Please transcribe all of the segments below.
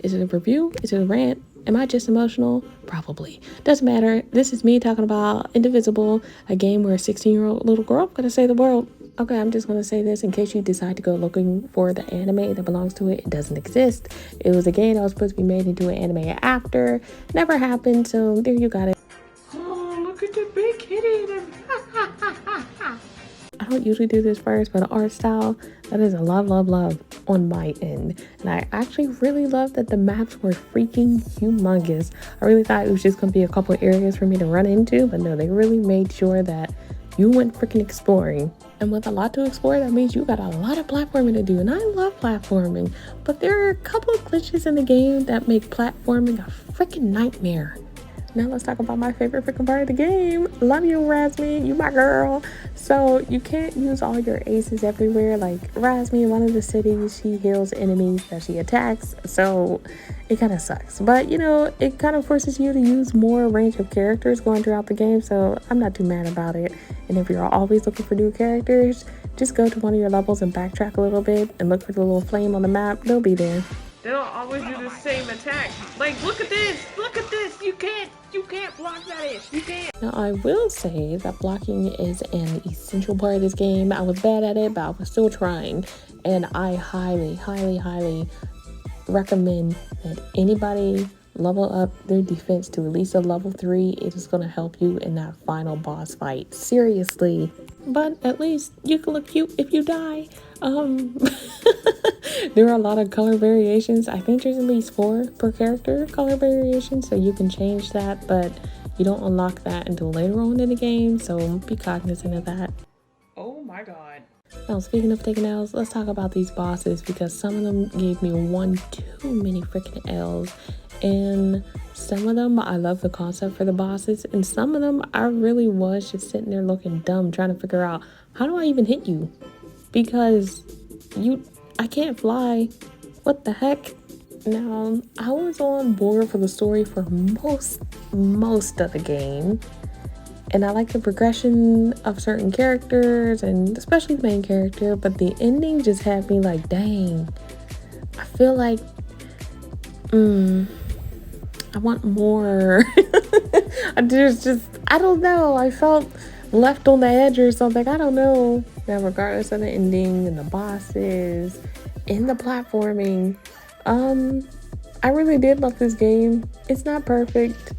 Is it a review? Is it a rant? Am I just emotional? Probably. Doesn't matter. This is me talking about Indivisible, a game where a 16-year-old little girl gonna save the world. Okay, I'm just gonna say this in case you decide to go looking for the anime that belongs to it. It doesn't exist. It was a game that was supposed to be made into an anime after. Never happened, so there you got it. Oh, look at the big kitty. I don't usually do this first, but the art style, that is a love on my end. And I actually really love that the maps were freaking humongous. I really thought it was just gonna be a couple of areas for me to run into, but no, they really made sure that you went freaking exploring. And with a lot to explore, that means you got a lot of platforming to do. And I love platforming, but there are a couple of glitches in the game that make platforming a freaking nightmare. Now let's talk about my favorite freaking part of the game. Love you, Razmi. You my girl. So you can't use all your aces everywhere. Like Razmi in one of the cities, she heals enemies that she attacks. So it kind of sucks. But you know, it kind of forces you to use more range of characters going throughout the game. So I'm not too mad about it. And if you're always looking for new characters, just go to one of your levels and backtrack a little bit and look for the little flame on the map. They'll be there. They'll always do the same attack. Like, look at this. Look at this. You can't block that ish. You can't. Now, I will say that blocking is an essential part of this game. I was bad at it, but I was still trying. And I highly recommend that anybody level up their defense to at least a level 3. It is going to help you in that final boss fight. Seriously. But at least you can look cute if you die. There are a lot of color variations. I think there's at least 4 per character color variations, so you can change that, but you don't unlock that until later on in the game, so be cognizant of that. Oh my god. Now, speaking of taking L's, let's talk about these bosses, because some of them gave me one too many freaking L's, and some of them I love the concept for the bosses, and some of them I really was just sitting there looking dumb trying to figure out, how do I even hit you? Because I can't fly. What the heck? Now, I was on board for the story for most of the game. And I like the progression of certain characters, and especially the main character. But the ending just had me like, dang. I feel like, I want more. There's just, I don't know. I felt left on the edge or something. I don't know. Now, regardless of the ending and the bosses and the platforming, I really did love this game. It's not perfect.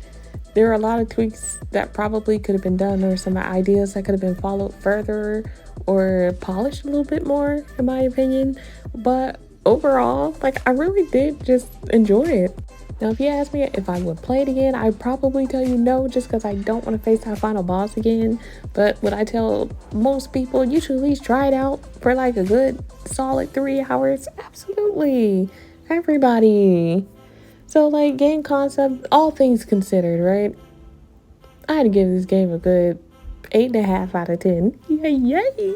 There are a lot of tweaks that probably could have been done, or some ideas that could have been followed further or polished a little bit more, in my opinion. But overall, like, I really did just enjoy it. Now, if you ask me if I would play it again, I'd probably tell you no, just because I don't want to face that final boss again. But would I tell most people, you should at least try it out for like a good solid 3 hours? Absolutely. Everybody. So, like, game concept, all things considered, right? I had to give this game a good 8.5 out of 10. Yay!